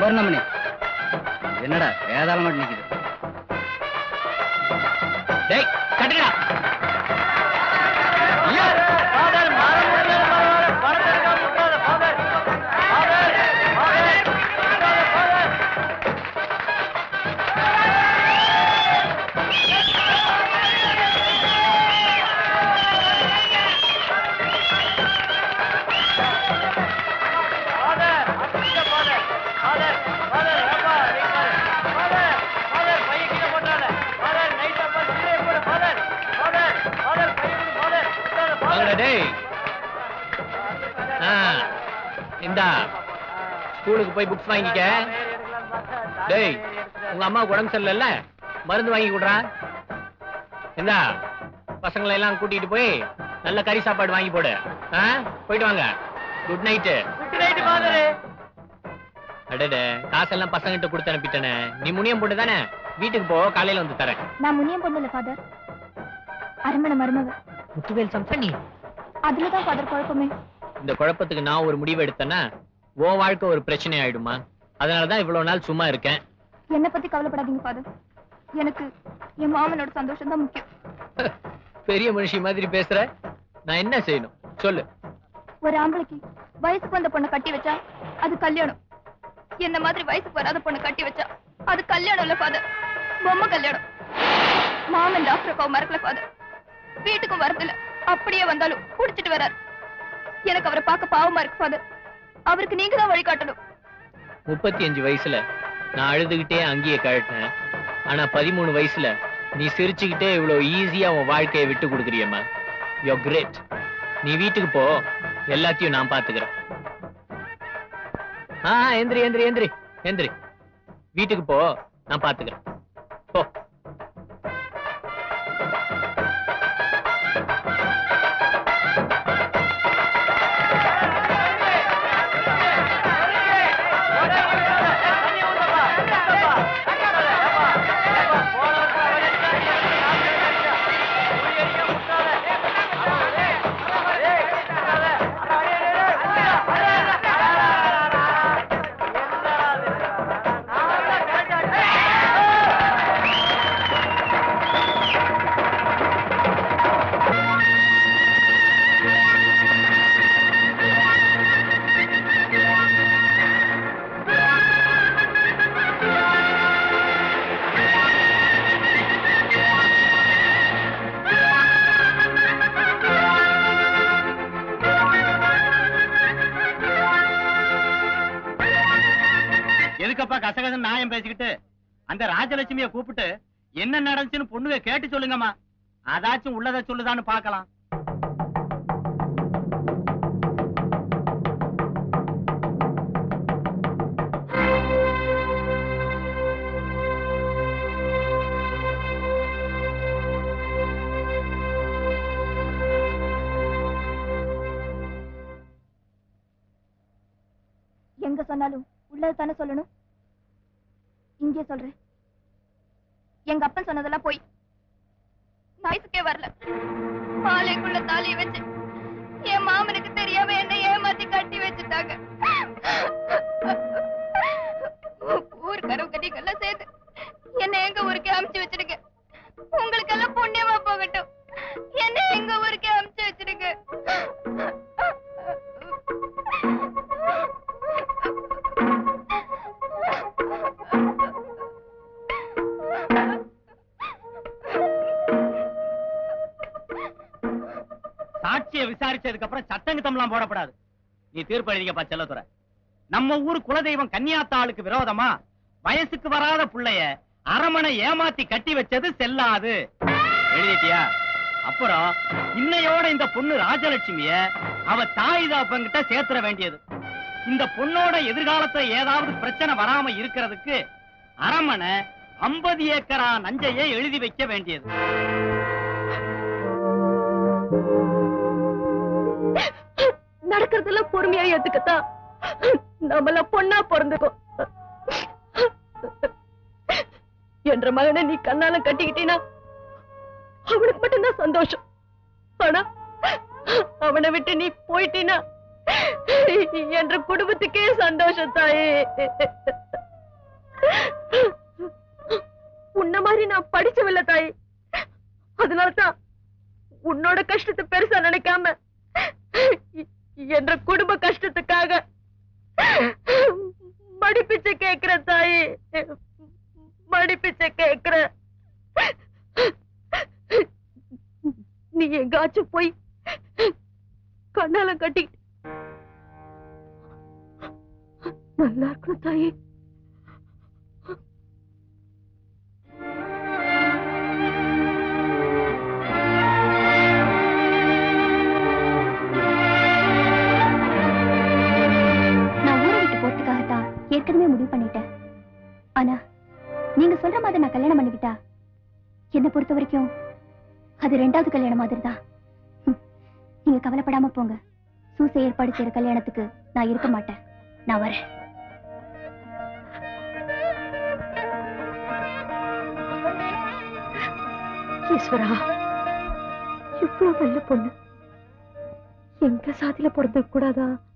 பௌர்ணமி என்னடா வேதாளம் மட்டும் நிக்குது. டேய் கட்டுடா. ஸ்கூலுக்கு போய் புக்ஸ் வாங்கிக்க. டேய் உங்க அம்மா உடம்பு சரியில்லை, மருந்து வாங்கி கொடுறா. இந்தா பசங்களை எல்லாம் கூட்டிட்டு போய் நல்ல கறி சாப்பாடு வாங்கி போடு. போயிட்டு வாங்க. Good night. அடடே காசெல்லாம் பசங்கிட்ட கொடுத்து அனுப்பிட்டேனே. நீ முனியம் பொண்ணு தானே? வீட்டுக்கு போ, காலையில வந்து தரேன். நான் முனியம் பொண்ணு இல்ல ஃபாதர், அரமண மருமக முத்துவேல் சம்சனி. அதுலதான் ஃபாதர் குழப்பமே. இந்த குழப்பத்துக்கு நான் ஒரு முடிவு எடுத்தேன்னா உன் வாழ்க்கை ஒரு பிரச்சனை ஆயிடுமா? அதனாலதான் இவ்வளவு நாள் சும்மா இருக்கேன். என்ன பத்தி கவலைப்படாதீங்க ஃபாதர், எனக்கு என் மாமனோட சந்தோஷம் தான் முக்கியம். பெரிய மனுஷி மாதிரி பேசுற. நான் என்ன செய்யணும் சொல்லு. ஒரு ஆம்பளைக்கு வயசுக்கு வந்த பொண்ணை கட்டி வச்சா அது கல்யாணம். என்ன மாதிரி வயசுக்கு வராத பொண்ணை கட்டி வச்சா அது கல்யாணம் இல்ல ஃபாதர், பொம்மை கல்யாணம். மாமன் டாக்டர் அப்பாவை மறக்கல ஃபாதர், வீட்டுக்கும் வரதில்ல. அப்படியே வந்தாலும் குடிச்சிட்டு வர்றாரு. எனக்கு அவரை பார்க்க பாவமா இருக்கு ஃபாதர். அவருக்கு நீங்க தான் வழிகாட்டணும். 35 வயசுல நான் அழுதுகிட்டே அங்கேயே கழட்டினேன். ஆனா 13 வயசுல நீ சிரிச்சுக்கிட்டே இவ்வளவு ஈஸியா உன் வாழ்க்கையை விட்டு கொடுக்குறியம்மா. You are great. நீ வீட்டுக்கு போ, எல்லாத்தையும் நான் பாத்துக்கிறேன். எந்திரி எந்திரி எந்திரி எந்திரி. வீட்டுக்கு போ, நான் பாத்துக்கிறேன். போ. கசகசன் நியாயம் பேசிக்கிட்டு அந்த ராஜலட்சுமியை கூப்பிட்டு என்ன நடந்துச்சுன்னு பொண்ணுவை கேட்டு சொல்லுங்கம்மா. அதாச்சும் உள்ளதை சொல்லுதான்னு பாக்கலாம். எங்க சொன்னாலும் உள்ளது தானே சொல்லணும். இங்கே சொல்றேன், எங்க அப்பன் சொன்னதெல்லாம் போய் நாய்ஸுக்கே வரல. மாலைக்குள்ள தாலியை வச்சு என் மாமனுக்கு தெரியாம என்ன ஏமாத்தி கட்டி வச்சுட்டாங்க. ஊருக்காரவங்க நீங்கெல்லாம் சேர்ந்து என்ன எங்க ஊருக்கே அமுச்சு வச்சிருக்க. உங்களுக்கு எல்லாம் புண்ணியமா போகட்டும். என்ன எங்க ஊருக்கே அமுச்சு வச்சிருக்க. சாட்சியை விசாரிச்சதுக்கு அப்புறம் சட்டங்கத்தம்லாம் போடப்படாது. நீ தீர்ப்பு எழுதிக்கப்பா செல்லத்துறை. நம்ம ஊர் குலதெய்வம் கன்னியாத்தாளுக்கு விரோதமா வயசுக்கு வராத புள்ளைய அரமனை ஏமாத்தி கட்டி வச்சது செல்லாது. எழுதிட்டியா? அப்புறம் இன்னையோட இந்த பொண்ணு ராஜலட்சுமிய அவ தாய் தாப்பங்கிட்ட சேர்த்துற வேண்டியது. இந்த பொண்ணோட எதிர்காலத்துல ஏதாவது பிரச்சனை வராம இருக்கிறதுக்கு அரமனை 50 ஏக்கரா நஞ்சையே எழுதி வைக்க வேண்டியது. நடக்கிறதெல்லாம் பொறுமையா ஏத்துக்கத்தான் நம்மள பொண்ணா பிறந்துக்கும். என்ற மகனை நீ கண்ணால கட்டிக்கிட்டீனா அவனுக்கு மட்டும்தான் சந்தோஷம். ஆனா அவனை விட்டு நீ போயிட்டீனா என்ற குடும்பத்துக்கே சந்தோஷம் தாயே. உன்ன மாதிரி நான் படிச்சவில்லை தாயே. அதனால்தான் உன்னோட கஷ்டத்தை பெருசா நினைக்காம என்ற குடும்ப கஷ்டத்துக்காக மடிப்பிச்சை கேக்குற தாயே, மடிப்பிச்சை கேக்குற. நீ எங்காச்சும் போய் கண்ணால கட்டிக்கிட்டு நல்லா இருக்கணும் தாயே. நான் ஊரை விட்டு போறதுக்காகத்தான் ஏற்கனவே முடிவு பண்ணிட்டேன். ஆனா நீங்க சொல்ற மாதிரி நான் கல்யாணம் பண்ணிக்கிட்டா என்னை பொறுத்த வரைக்கும் அது 2வது கல்யாணம் மாதிரி தான். நீங்க கவலைப்படாம போங்க. சூசை ஏற்பாடு செய்யற கல்யாணத்துக்கு நான் இருக்க மாட்டேன். நான் வரேன். ஈஸ்வரா, இவ்வளவு நல்ல பொண்ணு எங்க சாதியில பிறந்த கூடாதா?